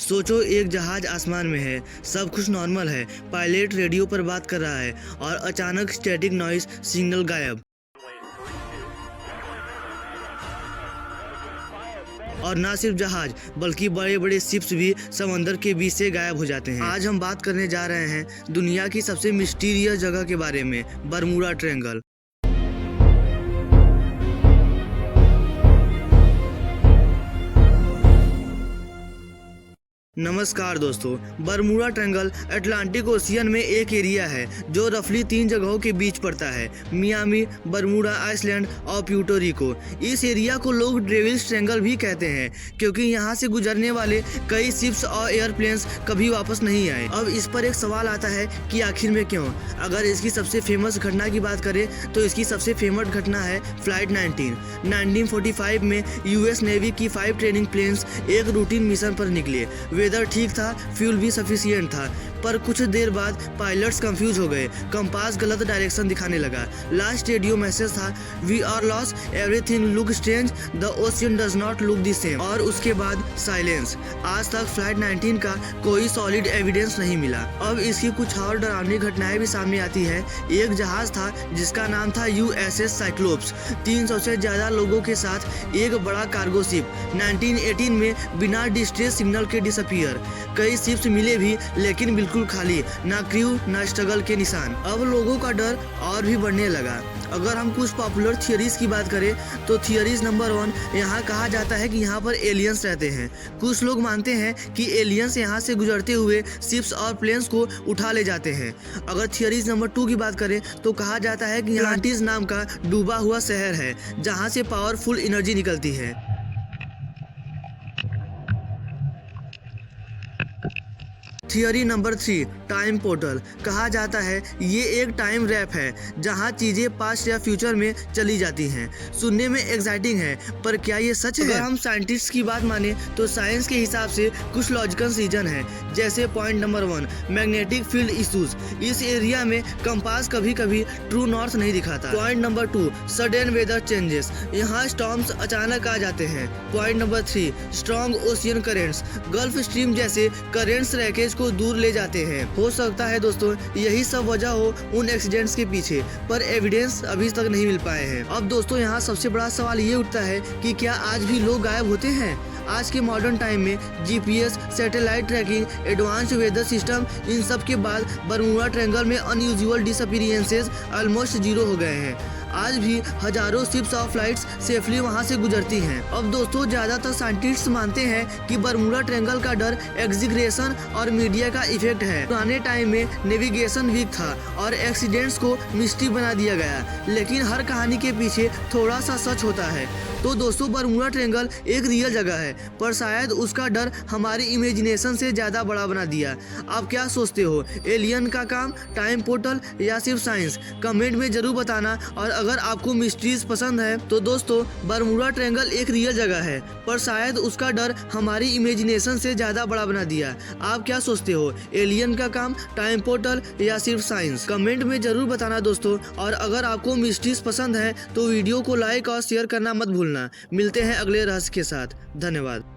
सोचो एक जहाज आसमान में है, सब कुछ नॉर्मल है, पायलट रेडियो पर बात कर रहा है और अचानक स्टैटिक नॉइस सिग्नल गायब। और ना सिर्फ जहाज बल्कि बड़े बड़े शिप्स भी समंदर के बीच से गायब हो जाते हैं। आज हम बात करने जा रहे हैं दुनिया की सबसे मिस्टीरियस जगह के बारे में, बरमूडा ट्रायंगल। नमस्कार दोस्तों, बरमूडा ट्रायंगल अटलांटिक ओशियन में एक एरिया है जो रफली 3 जगहों के बीच पड़ता है, मियामी, बरमूडा आइसलैंड और प्यूर्टो रिको। इस एरिया को लोग डेविल्स ट्रायंगल भी कहते हैं क्योंकि यहाँ से गुजरने वाले कई शिप्स और एयरप्लेन्स कभी वापस नहीं आए। अब इस पर एक सवाल आता है कि आखिर में क्यों। अगर इसकी सबसे फेमस घटना की बात करें तो इसकी सबसे फेमस घटना है फ्लाइट 1945 में यूएस नेवी की 5 ट्रेनिंग प्लेन्स एक रूटीन मिशन पर निकले। वेदर ठीक था, फ्यूल भी सफिशिएंट था, पर कुछ देर बाद पायलट्स कंफ्यूज हो गए। कंपास गलत डायरेक्शन दिखाने लगा। लास्ट रेडियो मैसेज था, we are lost, everything look strange, the ocean does not look the same. और उसके बाद साइलेंस। आज तक फ्लाइट 19 का कोई सॉलिड एविडेंस नहीं मिला। अब इसकी कुछ और डरावनी घटनाएं भी सामने आती है। एक जहाज था जिसका नाम था USS साइक्लोप्स, 300 से ज्यादा लोगों के साथ एक बड़ा कार्गो शिप। 1918 में बिना डिस्ट्रेस सिग्नल के डिसअपियर। कई शिप्स मिले भी लेकिन बिल्कुल खाली, ना क्रू ना स्ट्रगल के निशान। अब लोगों का डर और भी बढ़ने लगा। अगर हम कुछ पॉपुलर थियरीज की बात करें तो थियरीज नंबर 1, यहाँ कहा जाता है कि यहाँ पर एलियंस रहते हैं। कुछ लोग मानते हैं कि एलियंस यहाँ से गुजरते हुए शिप्स और प्लेन्स को उठा ले जाते हैं। अगर थियरीज नंबर 2 की बात करें तो कहा जाता है कि अटलांटिस नाम का डूबा हुआ शहर है जहाँ से पावरफुल एनर्जी निकलती है। Theory number 3, time portal. कहा जाता है ये एक टाइम रैप है जहां चीजें पास्ट या फ्यूचर में चली जाती हैं। सुनने में एक्साइटिंग है, पर क्या ये सच है? अगर हम साइंटिस्ट की बात माने तो साइंस के हिसाब से कुछ लॉजिकल रीजन है, जैसे point number 1, magnetic field issues. इस एरिया में कंपास कभी कभी ट्रू नॉर्थ नहीं दिखाता। Point number 2, sudden weather changes. यहाँ स्टॉर्म्स अचानक आ जाते हैं। Point number 3, strong ocean currents. Gulf stream जैसे करेंट्स रैकेज को दूर ले जाते हैं। हो सकता है दोस्तों यही सब वजह हो उन एक्सीडेंट्स के पीछे, पर एविडेंस अभी तक नहीं मिल पाए हैं। अब दोस्तों यहाँ सबसे बड़ा सवाल ये उठता है कि क्या आज भी लोग गायब होते हैं? आज के मॉडर्न टाइम में GPS, satellite tracking, advance weather system, इन सब के बाद बरमूडा ट्रायंगल में अनयूजुअल डिसअपीयरेंसेस ऑलमोस्ट 0 हो गए हैं। आज भी हजारों शिप्स और फ्लाइट्स सेफली वहां से गुजरती हैं। अब दोस्तों ज्यादातर साइंटिस्ट मानते हैं कि बरमूडा ट्रायंगल का डर एग्जीग्रेशन और मीडिया का इफेक्ट है। पुराने टाइम में नेविगेशन वीक था और एक्सीडेंट्स को मिस्ट्री बना दिया गया, लेकिन हर कहानी के पीछे थोड़ा सा सच होता है। तो दोस्तों बरमूडा ट्रायंगल एक रियल जगह है, पर शायद उसका डर हमारी इमेजिनेशन से ज्यादा बड़ा बना दिया। आप क्या सोचते हो, एलियन का काम, टाइम पोर्टल या सिर्फ साइंस? कमेंट में जरूर बताना। और अगर आपको मिस्ट्रीज पसंद है तो दोस्तों बरमूडा ट्रायंगल एक रियल जगह है, पर शायद उसका डर हमारी इमेजिनेशन से ज्यादा बड़ा बना दिया। आप क्या सोचते हो, एलियन का काम, टाइम पोर्टल या सिर्फ साइंस? कमेंट में जरूर बताना दोस्तों। और अगर आपको मिस्ट्रीज पसंद है तो वीडियो को लाइक और शेयर करना मत भूलना। मिलते हैं अगले रहस्य के साथ। धन्यवाद।